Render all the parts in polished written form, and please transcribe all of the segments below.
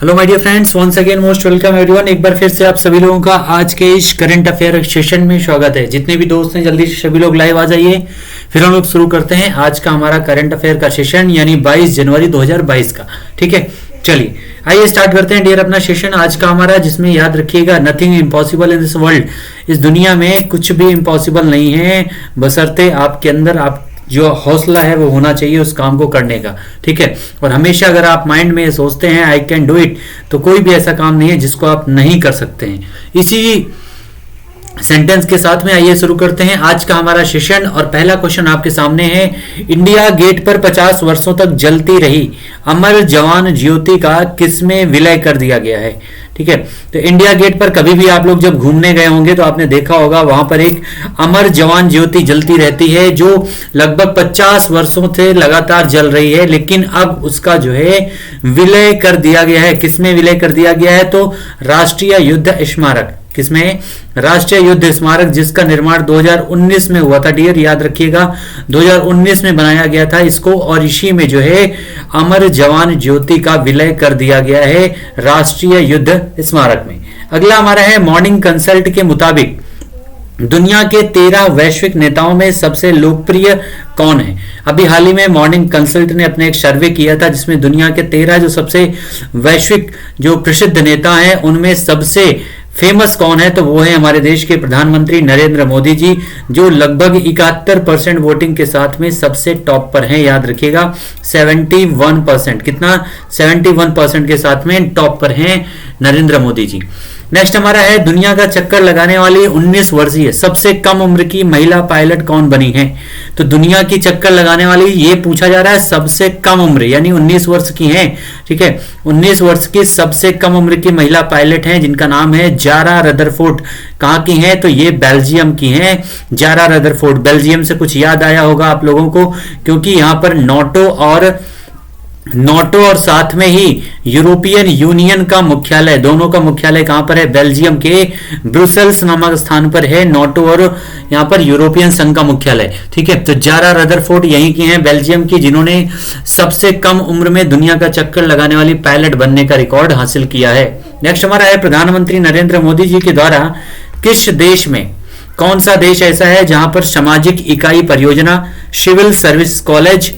Hello my dear friends, once again most welcome everyone. एक बार फिर से आप सभी लोगों का आज के इस करंट अफेयर सेशन में स्वागत है। जितने भी दोस्त हैं जल्दी से सभी लोग लाइव आ जाइए, फिर हम लोग शुरू करते हैं आज का हमारा करंट अफेयर का सेशन, यानी 22 जनवरी 2022 का। ठीक है, चलिए आइए स्टार्ट करते हैं डियर अपना सेशन आज का हमारा, जिसमें याद रखिएगा nothing impossible in this world. इस दुनिया में कुछ भी इम्पॉसिबल नहीं है, बशर्ते आपके अंदर आप जो हौसला है वो होना चाहिए उस काम को करने का। ठीक है, और हमेशा अगर आप माइंड में सोचते हैं आई कैन डू इट, तो कोई भी ऐसा काम नहीं है जिसको आप नहीं कर सकते हैं। इसी सेंटेंस के साथ में आइए शुरू करते हैं आज का हमारा सेशन। और पहला क्वेश्चन आपके सामने है, इंडिया गेट पर 50 वर्षों तक जलती रही अमर जवान ज्योति का किसमें विलय कर दिया गया है। ठीक है, तो इंडिया गेट पर कभी भी आप लोग जब घूमने गए होंगे तो आपने देखा होगा वहां पर एक अमर जवान ज्योति जलती रहती है, जो लगभग 50 वर्षों से लगातार जल रही है, लेकिन अब उसका जो है विलय कर दिया गया है। किसमें विलय कर दिया गया है? तो राष्ट्रीय युद्ध स्मारक। किसमें? राष्ट्रीय युद्ध स्मारक, जिसका निर्माण 2019 में हुआ था डियर, याद रखिएगा 2019 में बनाया गया था इसको, और इसी में जो है अमर जवान ज्योति का विलय कर दिया गया है राष्ट्रीय युद्ध स्मारक में। अगला हमारा है, मॉर्निंग कंसल्ट के मुताबिक दुनिया के 13 वैश्विक नेताओं में सबसे लोकप्रिय कौन है। अभी हाल ही में मॉर्निंग कंसल्ट ने अपने एक सर्वे किया था जिसमें दुनिया के 13 जो सबसे वैश्विक जो प्रसिद्ध नेता हैं उनमें सबसे फेमस कौन है, तो वो है हमारे देश के प्रधानमंत्री नरेंद्र मोदी जी, जो लगभग 71% वोटिंग के साथ में सबसे टॉप पर हैं। याद रखिएगा 71%, कितना? 71% के साथ में टॉप पर हैं नरेंद्र मोदी जी। नेक्स्ट हमारा है, दुनिया का चक्कर लगाने वाली 19 वर्षीय सबसे कम उम्र की महिला पायलट कौन बनी है। तो दुनिया की चक्कर लगाने वाली ये पूछा जा रहा है सबसे कम उम्र, यानी 19 वर्ष की हैं। ठीक है, 19 वर्ष की सबसे कम उम्र की महिला पायलट हैं जिनका नाम है जारा रदरफोर्ड। कहाँ की हैं? तो ये बेल्जियम की हैं, जारा रदरफोर्ड। बेल्जियम से कुछ याद आया होगा आप लोगों को, क्योंकि यहाँ पर नाटो और साथ में ही यूरोपियन यूनियन का मुख्यालय, दोनों का मुख्यालय कहां पर है? बेल्जियम के ब्रुसेल्स नामक स्थान पर है नाटो और यहां पर यूरोपियन संघ का मुख्यालय। ठीक है, तो जारा रदरफोर्ड यहीं की हैं, बेल्जियम की, जिन्होंने सबसे कम उम्र में दुनिया का चक्कर लगाने वाली पायलट बनने का रिकॉर्ड हासिल किया है। नेक्स्ट हमारा है, प्रधानमंत्री नरेंद्र मोदी जी के द्वारा किस देश में, कौन सा देश ऐसा है जहां पर सामाजिक इकाई परियोजना, civil service college,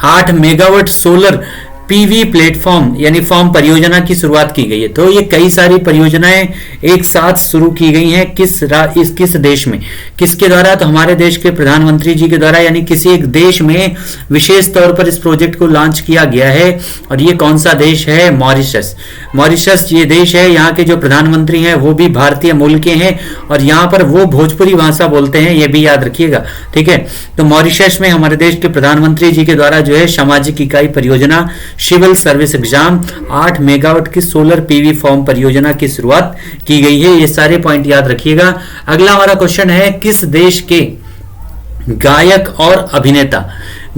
8 megawatt solar PV platform यानी फॉर्म परियोजना की शुरुआत की गई है। तो ये कई सारी परियोजनाएं एक साथ शुरू की गई हैं किस देश में, किसके द्वारा? तो हमारे देश के प्रधानमंत्री जी के द्वारा, यानी किसी एक देश में विशेष तौर पर इस प्रोजेक्ट को लॉन्च किया गया है। और ये कौन सा देश है? मॉरिशस। मॉरिशस ये देश है, यहाँ के जो प्रधानमंत्री हैं वो भी भारतीय मूल के हैं और यहाँ पर वो भोजपुरी भाषा बोलते हैं, ये भी याद रखिएगा। ठीक है, तो मॉरिशस में हमारे देश के प्रधानमंत्री जी के द्वारा जो है सामाजिक इकाई परियोजना सिविल सर्विस एग्जाम 8 मेगावाट की सोलर पीवी फॉर्म परियोजना की शुरुआत की गई है। ये सारे पॉइंट याद रखिएगा। अगला हमारा क्वेश्चन है, किस देश के गायक और अभिनेता,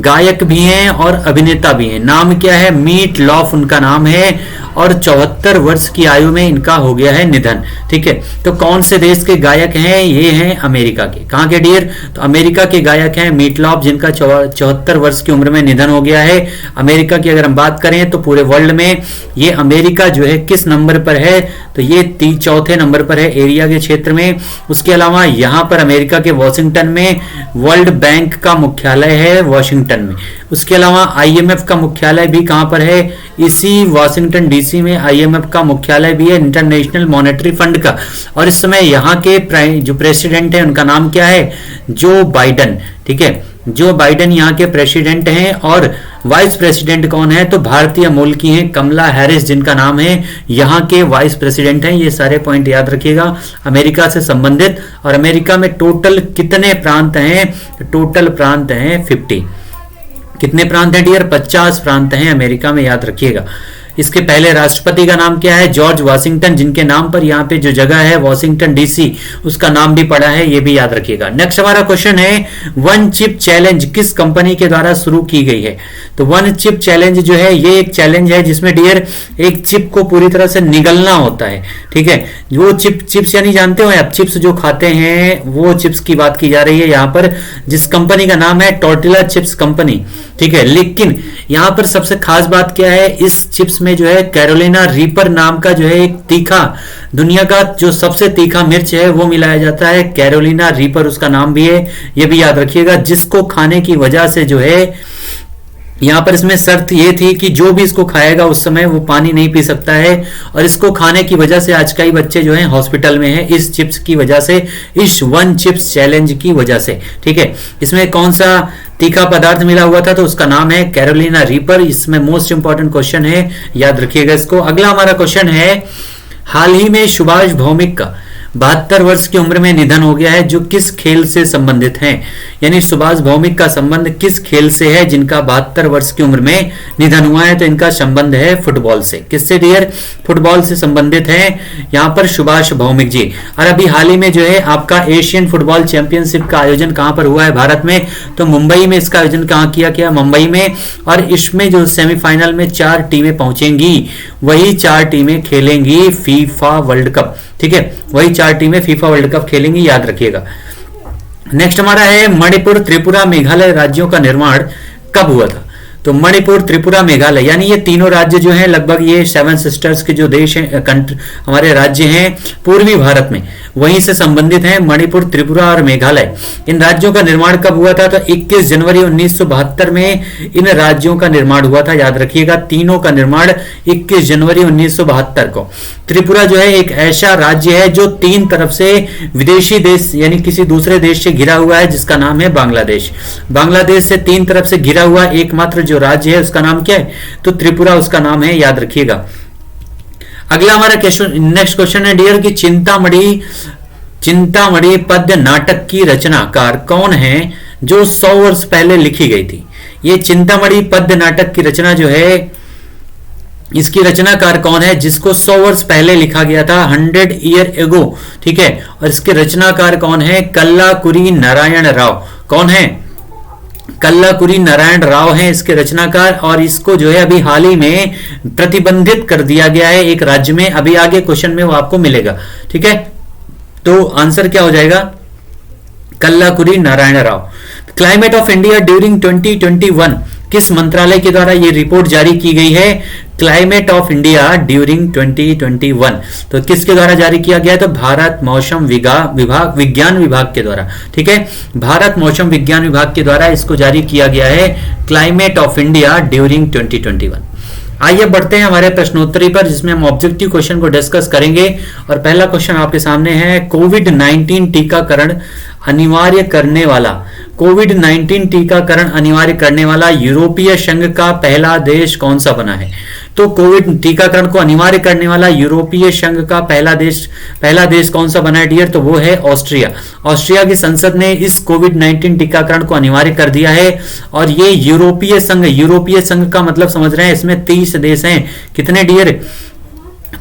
गायक भी हैं और अभिनेता भी हैं, नाम क्या है? मीट लॉफ उनका नाम है, और 74 वर्ष की आयु में इनका हो गया है निधन। ठीक है, तो कौन से देश के गायक हैं? ये हैं अमेरिका के। कहां के डियर? तो अमेरिका के गायक हैं मीट लॉफ, जिनका 74 वर्ष की उम्र में निधन हो गया है। अमेरिका की अगर हम बात करें तो पूरे वर्ल्ड में ये अमेरिका जो है किस नंबर पर है? तो ये 4थे नंबर पर है एरिया के क्षेत्र में। उसके अलावा यहाँ पर अमेरिका के वॉशिंगटन में वर्ल्ड बैंक का मुख्यालय है, वॉशिंगटन में। उसके अलावा आईएमएफ का मुख्यालय भी कहां पर है? इसी वॉशिंगटन डीसी में आईएमएफ का मुख्यालय भी है, इंटरनेशनल मॉनेटरी फंड का। और इस समय यहाँ के जो प्रेसिडेंट है उनका नाम क्या है? जो बाइडन। ठीक है, जो बाइडन यहाँ के प्रेसिडेंट हैं। और वाइस प्रेसिडेंट कौन है? तो भारतीय मूल की हैं कमला हैरिस, जिनका नाम है, यहाँ के वाइस प्रेसिडेंट हैं। ये सारे पॉइंट याद रखिएगा अमेरिका से संबंधित। और अमेरिका में टोटल कितने प्रांत हैं? टोटल प्रांत हैं 50। कितने प्रांत हैं डियर? 50 प्रांत हैं अमेरिका में, याद रखिएगा। इसके पहले राष्ट्रपति का नाम क्या है? जॉर्ज वाशिंगटन, जिनके नाम पर यहाँ पे जो जगह है वॉशिंगटन डीसी, उसका नाम भी पड़ा है, ये भी याद रखिएगा। नेक्स्ट हमारा क्वेश्चन है, वन चिप चैलेंज किस कंपनी के द्वारा शुरू की गई है? तो वन चिप चैलेंज जो है ये एक चैलेंज है जिसमें डियर एक चिप को पूरी तरह से निगलना होता है। ठीक है, वो चिप्स यानी जानते हो आप, चिप्स जो खाते हैं वो चिप्स की बात की जा रही है यहाँ पर, जिस कंपनी का नाम है टॉर्टिला चिप्स कंपनी। ठीक है, लेकिन यहाँ पर सबसे खास बात क्या है, इस चिप्स इसमें जो है कैरोलिना रीपर नाम का जो है एक तीखा, दुनिया का जो सबसे तीखा मिर्च है वो मिलाया जाता है, कैरोलिना रीपर उसका नाम भी है, ये भी याद रखिएगा, जिसको खाने की वजह से जो है यहां पर इसमें शर्त ये थी कि जो भी इसको खाएगा उस समय वो पानी नहीं पी सकता है, और इसको खाने की वजह से आज कई बच्चे जो हैं हॉस्पिटल में हैं इस चिप्स की वजह से, इस वन चिप्स चैलेंज की वजह से। ठीक है, इसमें कौन सा तीखा पदार्थ मिला हुआ था, तो उसका नाम है कैरोलिना रीपर। इसमें मोस्ट इंपॉर्टेंट क्वेश्चन है, याद रखिएगा इसको। अगला हमारा क्वेश्चन है, हाल ही में सुभाष भौमिक का 72 वर्ष की उम्र में निधन हो गया है, जो किस खेल से संबंधित हैं? यानी सुभाष भौमिक का संबंध किस खेल से है जिनका 72 वर्ष की उम्र में निधन हुआ है? तो इनका संबंध है फुटबॉल से। किससे डियर? फुटबॉल से संबंधित है यहां पर सुभाष भौमिक जी। और अभी हाल ही में जो है आपका एशियन फुटबॉल चैंपियनशिप का आयोजन कहां पर हुआ है भारत में? तो मुंबई में इसका आयोजन कहां किया गया? मुंबई में। और इसमें जो सेमीफाइनल में 4 टीमें पहुंचेंगी, वही 4 टीमें खेलेंगी फीफा वर्ल्ड कप। ठीक है, वही 4 टीमें फीफा वर्ल्ड कप खेलेंगी, याद रखिएगा। नेक्स्ट हमारा है, मणिपुर, त्रिपुरा, मेघालय राज्यों का निर्माण कब हुआ था? तो मणिपुर, त्रिपुरा, मेघालय यानी ये तीनों राज्य जो हैं लगभग ये 7 सिस्टर्स के जो देश हैं, हमारे राज्य हैं पूर्वी भारत में, वहीं से संबंधित हैं मणिपुर, त्रिपुरा और मेघालय। इन राज्यों का निर्माण कब हुआ था? तो 21 जनवरी 1972 में इन राज्यों का निर्माण हुआ था, याद रखिएगा। तीनों का निर्माण 21 जनवरी 1972 को। त्रिपुरा जो है एक ऐसा राज्य है जो 3 तरफ से विदेशी देश यानी किसी दूसरे देश से घिरा हुआ है, जिसका नाम है बांग्लादेश। बांग्लादेश से 3 तरफ से घिरा हुआ एकमात्र जो राज्य है उसका नाम क्या है? तो त्रिपुरा उसका नाम है, याद रखिएगा। अगला हमारा नेक्स्ट क्वेश्चन है डियर कि चिंतामणि पद्य नाटक की रचनाकार कौन है जो 100 वर्ष पहले लिखी गई थी? ये चिंतामणि पद्य नाटक की रचना जो है, इसकी रचनाकार कौन है जिसको 100 वर्ष पहले लिखा गया था, 100 ईयर एगो। ठीक है, और इसके रचनाकार कौन है? कल्लाकुरी नारायण राव। कौन है? कल्लाकुरी नारायण राव हैं इसके रचनाकार। और इसको जो है अभी हाल ही में प्रतिबंधित कर दिया गया है एक राज्य में, अभी आगे क्वेश्चन में वो आपको मिलेगा। ठीक है, तो आंसर क्या हो जाएगा? Kallakuri Narayan Rao. Climate of India during 2021 किस मंत्रालय के द्वारा ये रिपोर्ट जारी की गई है? क्लाइमेट ऑफ इंडिया ड्यूरिंग 2021 तो किसके द्वारा जारी किया गया है? तो भारत मौसम विज्ञान विभाग के द्वारा। ठीक है, भारत मौसम विज्ञान विभाग के द्वारा इसको जारी किया गया है, क्लाइमेट ऑफ इंडिया ड्यूरिंग 2021। आइए बढ़ते हैं हमारे प्रश्नोत्तरी पर, जिसमें हम ऑब्जेक्टिव क्वेश्चन को डिस्कस करेंगे। और पहला क्वेश्चन आपके सामने है, कोविड-19 टीकाकरण अनिवार्य करने वाला, कोविड-19 टीकाकरण अनिवार्य करने वाला यूरोपीय संघ का पहला देश कौन सा बना है? तो कोविड टीकाकरण को अनिवार्य करने वाला यूरोपीय संघ का पहला देश कौन सा बना है डियर? तो वो है ऑस्ट्रिया। ऑस्ट्रिया की संसद ने इस कोविड-19 टीकाकरण को अनिवार्य कर दिया है। और ये यूरोपीय संघ का मतलब समझ रहे हैं, इसमें 30 देश हैं। कितने डियर?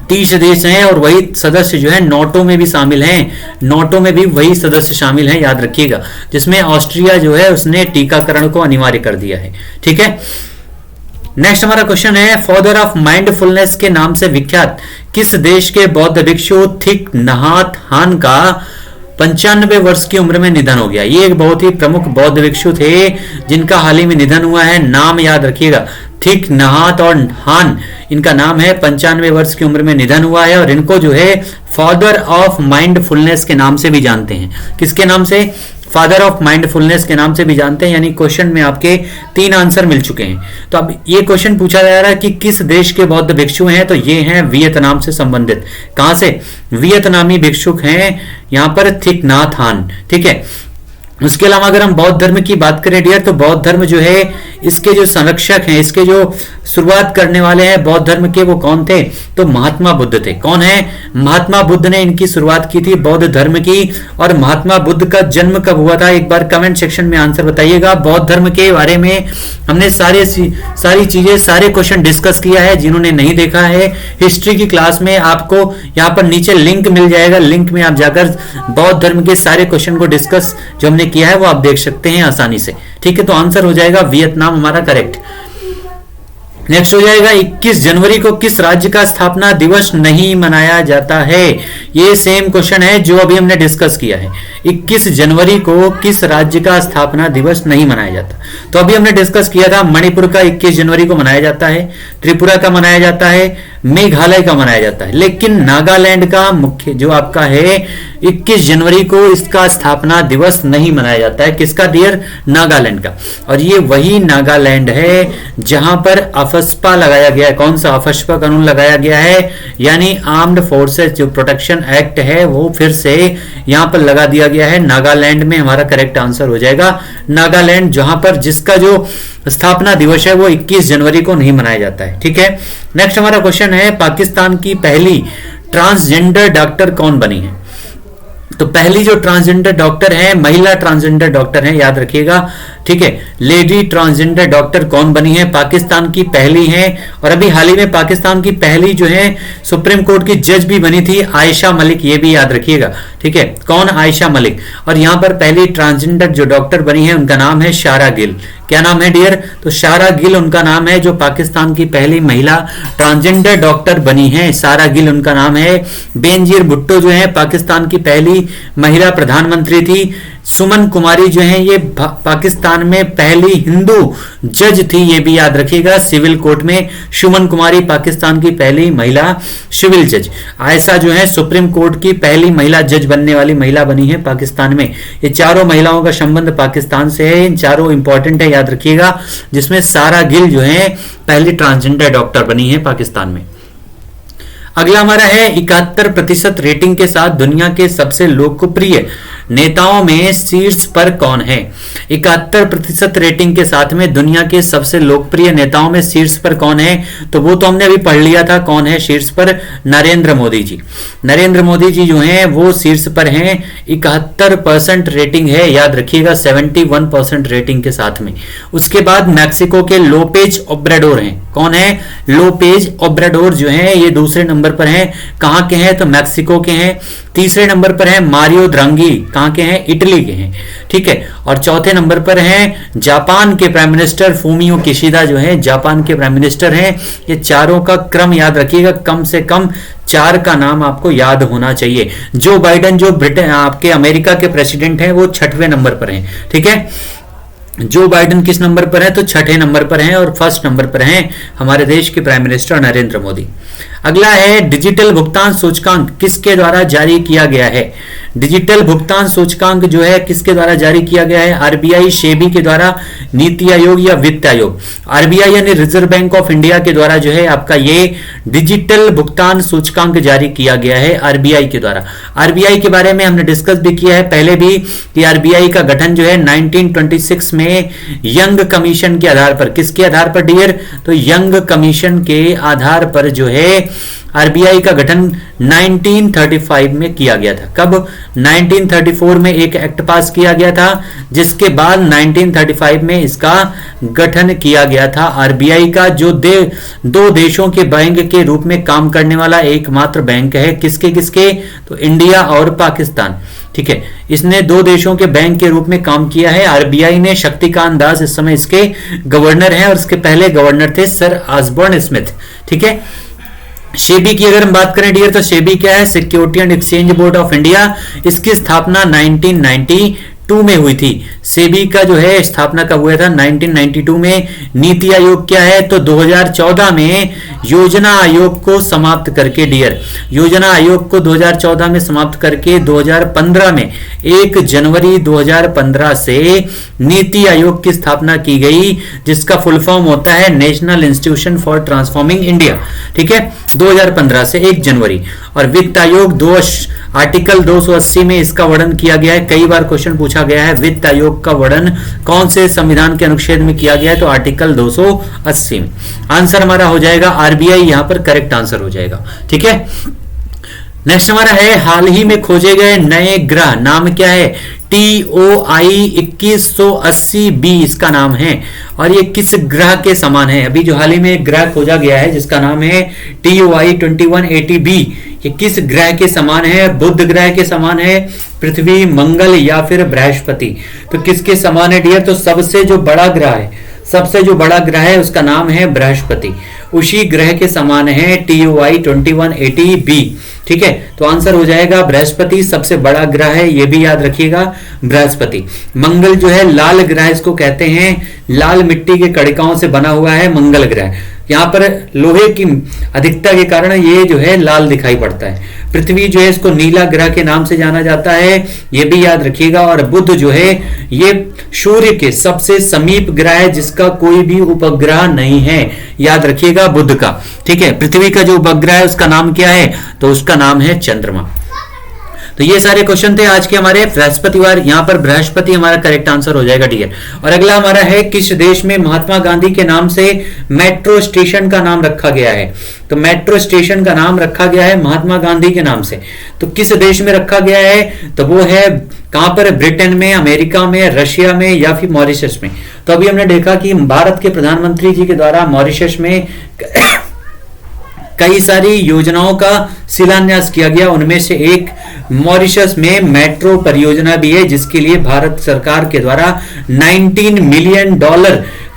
30 देश हैं, और वही सदस्य जो है नाटो में भी शामिल हैं। नाटो में भी वही सदस्य शामिल हैं, याद रखिएगा, जिसमें ऑस्ट्रिया जो है उसने टीकाकरण को अनिवार्य कर दिया है। ठीक है, नेक्स्ट हमारा क्वेश्चन है, फादर ऑफ माइंडफुलनेस के नाम से विख्यात किस देश के बौद्ध भिक्षु थिक नहात हान का 95 वर्ष की उम्र में निधन हो गया? ये एक बहुत ही प्रमुख बौद्ध भिक्षु थे जिनका हाल ही में निधन हुआ है। नाम याद रखिएगा, थिक नहात और हान इनका नाम है। 95 वर्ष की उम्र में निधन हुआ है, और इनको जो है फादर ऑफ माइंडफुलनेस के नाम से भी जानते हैं। किसके नाम से? फादर ऑफ माइंडफुलनेस के नाम से भी जानते हैं। यानी क्वेश्चन में आपके 3 आंसर मिल चुके हैं। तो अब ये क्वेश्चन पूछा जा रहा है कि किस देश के बौद्ध भिक्षु हैं? तो ये हैं वियतनाम से संबंधित। कहां से? वियतनामी भिक्षुक हैं यहां पर थिक नाथ हान। ठीक है, उसके अलावा अगर हम बौद्ध धर्म की बात करें डियर, तो बौद्ध धर्म जो है इसके जो संरक्षक हैं, इसके जो शुरुआत करने वाले हैं बौद्ध धर्म के, वो कौन थे? तो महात्मा बुद्ध थे। कौन है? महात्मा बुद्ध ने इनकी शुरुआत की थी बौद्ध धर्म की। और महात्मा बुद्ध का जन्म कब हुआ था? एक बार कमेंट सेक्शन में आंसर बताइएगा। बौद्ध धर्म के बारे में हमने सारी चीजें, सारे क्वेश्चन डिस्कस किया है। जिन्होंने नहीं देखा है हिस्ट्री की क्लास में, आपको यहाँ पर नीचे लिंक मिल जाएगा, लिंक में आप जाकर बौद्ध धर्म के सारे क्वेश्चन को डिस्कस जो हमने किया है वो आप देख सकते हैं आसानी से। ठीक है, तो आंसर हो जाएगा वियतनाम हमारा करेक्ट। नेक्स्ट हो जाएगा 21 जनवरी को किस राज्य का स्थापना दिवस नहीं मनाया जाता है। ये सेम क्वेश्चन है जो अभी हमने डिस्कस किया है। 21 जनवरी को किस राज्य का स्थापना दिवस नहीं मनाया जाता। तो अभी हमने डिस्कस किया था मणिपुर का 21 जनवरी को मनाया जाता है, त्रिपुरा का मनाया जाता है, मेघालय का मनाया जाता है, लेकिन नागालैंड का मुख्य जो आपका है 21 जनवरी को इसका स्थापना दिवस नहीं मनाया जाता है। किसका डियर? नागालैंड का। और ये वही नागालैंड है जहां पर अफस्पा लगाया गया है। कौन सा? अफस्पा कानून लगाया गया है, यानी आर्म्ड फोर्सेस जो प्रोटेक्शन एक्ट है वो फिर से यहां पर लगा दिया गया है। नागालैंड में हमारा करेक्ट आंसर हो जाएगा नागालैंड, जहां पर जिसका जो स्थापना दिवस है वो 21 जनवरी को नहीं मनाया जाता है। ठीक है, नेक्स्ट हमारा क्वेश्चन है पाकिस्तान की पहली ट्रांसजेंडर डॉक्टर कौन बनी है। तो पहली जो ट्रांसजेंडर डॉक्टर है, महिला ट्रांसजेंडर डॉक्टर है, याद रखिएगा। ठीक है, लेडी ट्रांसजेंडर डॉक्टर कौन बनी है? पाकिस्तान की पहली है। और अभी हाल ही में पाकिस्तान की पहली जो है सुप्रीम कोर्ट की जज भी बनी थी, आयशा मलिक, ये भी याद रखिएगा। ठीक है, कौन? आयशा मलिक। और यहां पर पहली ट्रांसजेंडर जो डॉक्टर बनी है उनका नाम है शारा गिल। क्या नाम है डियर? तो शारा गिल उनका नाम है, जो पाकिस्तान की पहली महिला ट्रांसजेंडर डॉक्टर बनी है, सारा गिल उनका नाम है। बेनजीर भुट्टो जो है पाकिस्तान की पहली महिला प्रधानमंत्री थी। सुमन कुमारी जो है ये पाकिस्तान में पहली हिंदू जज थी, ये भी याद रखिएगा। सिविल कोर्ट में सुमन कुमारी पाकिस्तान की पहली महिला सिविल जज। आयशा जो है सुप्रीम कोर्ट की पहली महिला जज बनने वाली महिला बनी है पाकिस्तान में। ये चारों महिलाओं का संबंध पाकिस्तान से है, इन चारों इंपॉर्टेंट है, याद रखिएगा। जिसमें सारा गिल जो है पहली ट्रांसजेंडर डॉक्टर बनी है पाकिस्तान में। अगला हमारा है 71% रेटिंग के साथ दुनिया के सबसे लोकप्रिय नेताओं में शीर्ष पर कौन है। 71% रेटिंग के साथ में दुनिया के सबसे लोकप्रिय नेताओं में शीर्ष पर कौन है। तो वो तो हमने अभी पढ़ लिया था, कौन है शीर्ष पर? नरेंद्र मोदी जी। नरेंद्र मोदी जी जो हैं वो शीर्ष पर हैं, 71% रेटिंग है, याद रखिएगा। 71% रेटिंग के साथ में। उसके बाद मैक्सिको के लोपेज ओब्राडोर हैं। कौन है? लोपेज ओब्राडोर जो है ये दूसरे नंबर पर हैं। कहां के हैं? तो मैक्सिको के हैं। तीसरे नंबर पर है मारियो द्रांगी, कहां के हैं? इटली के हैं। ठीक है, और चौथे नंबर पर हैं जापान के प्राइम मिनिस्टर फूमियो किशिदा जो है जापान के प्राइम मिनिस्टर हैं। ये चारों का क्रम याद रखिएगा, कम से कम 4 का नाम आपको याद होना चाहिए। जो बाइडेन जो ब्रिटेन आपके अमेरिका के प्रेसिडेंट हैं वो 6वें नंबर पर हैं। ठीक है, जो बाइडेन किस नंबर पर है? तो 6ठे नंबर पर हैं, और फर्स्ट नंबर पर हैं हमारे देश के प्राइम मिनिस्टर नरेंद्र मोदी। अगला है डिजिटल भुगतान सूचकांक किसके द्वारा जारी किया गया है। डिजिटल भुगतान सूचकांक जो है किसके द्वारा जारी किया गया है? आरबीआई, सेबी के द्वारा, नीति आयोग या वित्त आयोग? आरबीआई यानी रिजर्व बैंक ऑफ इंडिया के द्वारा जो है आपका ये डिजिटल भुगतान सूचकांक जारी किया गया है आरबीआई के द्वारा। आरबीआई के बारे में हमने डिस्कस भी किया है पहले भी कि आरबीआई का गठन जो है 1926 में यंग कमीशन के आधार पर, किसके आधार पर डियर? तो यंग कमीशन के आधार पर जो है आरबीआई का गठन 1935 में किया गया था। कब? 1934 में एक एक्ट पास किया गया था, जिसके बाद 1935 में इसका गठन किया गया था। आरबीआई का जो दो देशों के बैंक के रूप में काम करने वाला एकमात्र बैंक है। किसके किसके? तो इंडिया और पाकिस्तान। ठीक है, इसने 2 देशों के बैंक के रूप में काम किया है। आरबीआई ने शक्तिकांत दास इस समय इसके गवर्नर हैं, और इसके पहले गवर्नर थे सर ऑसबोर्न स्मिथ। ठीक है, सेबी की अगर हम बात करें डियर, तो सेबी क्या है? Security and exchange board of India. इसकी स्थापना 1992 में हुई थी। सेबी का जो है स्थापना कब हुआ था? 1992 में। नीति आयोग क्या है? तो 2014 में योजना आयोग को समाप्त करके डियर, योजना आयोग को 2014 में समाप्त करके 2015 में 1 जनवरी 2015 से नीति आयोग की स्थापना की गई, जिसका फुल फॉर्म होता है national institution for transforming India. ठीक है, 2015 से 1 जनवरी। और वित्त आयोग आर्टिकल 280 में इसका वर्णन किया गया है। कई बार क्वेश्चन पूछा गया है वित्त आयोग का वर्णन कौन से संविधान के अनुच्छेद में किया गया है? तो आर्टिकल 280 में। आंसर हमारा हो जाएगा आरबीआई, यहां पर करेक्ट आंसर हो जाएगा। ठीक है, नेक्स्ट हमारा है हाल ही में खोजे गए नए ग्रह नाम क्या है? TOI 2180b इसका नाम है, और ये किस ग्रह के समान है? अभी जो हाल ही में एक ग्रह खोजा गया है जिसका नाम है TOI 2180b, ये किस ग्रह के समान है? बुध ग्रह के समान है, पृथ्वी, मंगल या फिर बृहस्पति? तो किसके समान है डियर? तो सबसे जो बड़ा ग्रह है, सबसे जो बड़ा ग्रह है उसका नाम है बृहस्पति, उसी ग्रह के समान है TUI 2180b। ठीक है, तो आंसर हो जाएगा बृहस्पति सबसे बड़ा ग्रह है, ये भी याद रखिएगा बृहस्पति। मंगल जो है लाल ग्रह इसको कहते हैं, लाल मिट्टी के कणिकाओं से बना हुआ है मंगल ग्रह। यहाँ पर लोहे की अधिकता के कारण ये जो है लाल दिखाई पड़ता है। पृथ्वी जो है इसको नीला ग्रह के नाम से जाना जाता है, ये भी याद रखिएगा। और बुध जो है ये सूर्य के सबसे समीप ग्रह है जिसका कोई भी उपग्रह नहीं है, याद रखिएगा बुध का। ठीक है, पृथ्वी का जो उपग्रह है उसका नाम क्या है, तो उसका नाम है चंद्रमा। तो ये सारे क्वेश्चन थे आज के हमारे बृहस्पतिवार, यहाँ पर बृहस्पति हमारा करेक्ट आंसर हो जाएगा डियर। और अगला हमारा है किस देश में महात्मा गांधी के नाम से मेट्रो स्टेशन का नाम रखा गया है। तो मेट्रो स्टेशन का नाम रखा गया है महात्मा गांधी के नाम से, तो किस देश में रखा गया है, तो वो है कहां पर, ब्रिटेन में, अमेरिका में, रशिया में या फिर मॉरिशस में। तो अभी हमने देखा कि भारत के प्रधानमंत्री जी के द्वारा मॉरिशस में कई सारी योजनाओं का शिलान्यास किया गया, उनमें से एक मॉरिशस में मेट्रो परियोजना भी है जिसके लिए भारत सरकार के द्वारा $19 मिलियन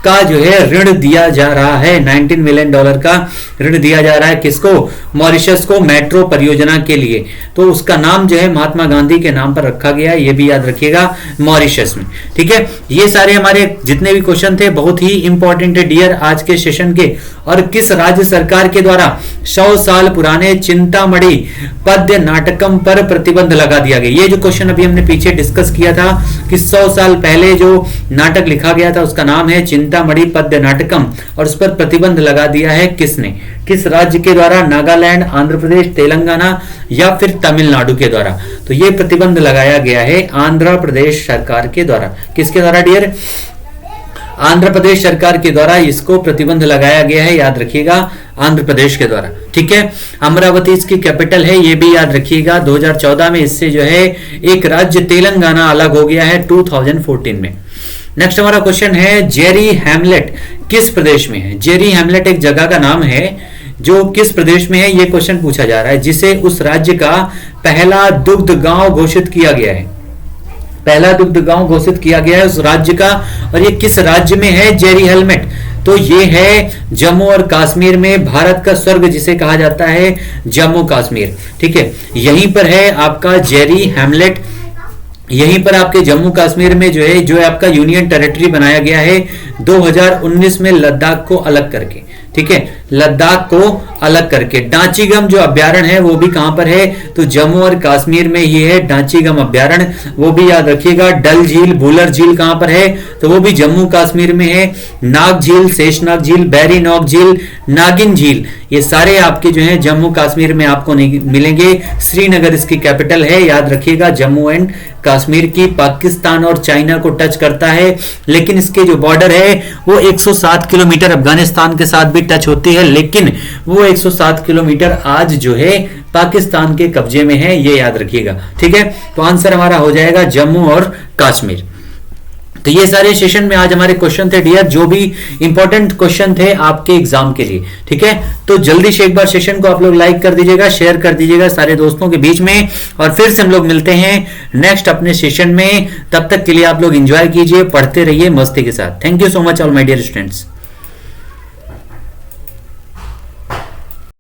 का जो है ऋण दिया जा रहा है। $19 मिलियन का ऋण दिया जा रहा है किसको, मॉरिशस को, मेट्रो परियोजना के लिए। तो उसका नाम जो है महात्मा गांधी के नाम पर रखा गया है, ये भी याद रखिएगा मॉरिशस में। ठीक है, ये सारे हमारे जितने भी क्वेश्चन थे बहुत ही इंपॉर्टेंट है डियर आज के सेशन के। और किस राज्य सरकार के द्वारा 100 साल पुराने चिंतामणि पद्य नाटकम पर प्रतिबंध लगा दिया गया। ये जो क्वेश्चन अभी हमने पीछे डिस्कस किया था कि 100 साल पहले जो नाटक लिखा गया था उसका नाम है चिंतामणि पद्य नाटकम, और उस पर प्रतिबंध लगा दिया है किसने, किस राज्य के द्वारा, नागालैंड, आंध्र प्रदेश, तेलंगाना या फिर तमिलनाडु के द्वारा। तो ये प्रतिबंध लगाया गया है आंध्र प्रदेश सरकार के द्वारा। किसके द्वारा डियर, आंध्र प्रदेश सरकार के द्वारा इसको प्रतिबंध लगाया गया है, याद रखिएगा आंध्र प्रदेश के द्वारा। ठीक है, अमरावती इसकी कैपिटल है, ये भी याद रखिएगा। 2014 में इससे जो है एक राज्य तेलंगाना अलग हो गया है 2014 में। नेक्स्ट हमारा क्वेश्चन है जेरी हैमलेट किस प्रदेश में है। जेरी हैमलेट एक जगह का नाम है जो किस प्रदेश में है, ये क्वेश्चन पूछा जा रहा है, जिसे उस राज्य का पहला दुग्ध गांव घोषित किया गया है। पहला दुग्ध गांव घोषित किया गया है उस राज्य का, और ये किस राज्य में है जेरी हैमलेट, तो ये है जम्मू और कश्मीर में, भारत का स्वर्ग जिसे कहा जाता है जम्मू कश्मीर। ठीक है, यहीं पर है आपका जेरी हैमलेट, यहीं पर आपके जम्मू कश्मीर में जो है जो आपका यूनियन टेरिटरी बनाया गया है 2019 में लद्दाख को अलग करके। ठीक है, लद्दाख को अलग करके। डांचीगम जो अभ्यारण्य है वो भी कहां पर है, तो जम्मू और कश्मीर में ही है डांचीगम अभ्यारण्य, वो भी याद रखिएगा। डल झील, भूलर झील कहां पर है, तो वो भी जम्मू कश्मीर में है। नाग झील, शेषनाग झील, बैरी नॉक झील, नागिन झील, ये सारे आपके जो है जम्मू कश्मीर में आपको मिलेंगे। श्रीनगर इसकी कैपिटल है, याद रखिएगा जम्मू एंड कश्मीर की। पाकिस्तान और चाइना को टच करता है, लेकिन इसके जो बॉर्डर है वो 107 किलोमीटर अफगानिस्तान के साथ भी टच होती है, लेकिन वो 107 किलोमीटर आज जो है पाकिस्तान के कब्जे में है, ये याद रखिएगा। ठीक है, तो आंसर हमारा हो जाएगा जम्मू और कश्मीर। तो ये सारे सेशन में आज हमारे क्वेश्चन थे डियर, जो भी इंपॉर्टेंट क्वेश्चन थे आपके एग्जाम के लिए। ठीक है, तो जल्दी से एक बार सेशन को आप लोग लाइक कर दीजिएगा, शेयर कर दीजिएगा सारे दोस्तों के बीच में, और फिर से हम लोग मिलते हैं नेक्स्ट अपने सेशन में। तब तक के लिए आप लोग एंजॉय कीजिए, पढ़ते रहिए मस्ती के साथ। Thank you so much all my dear students.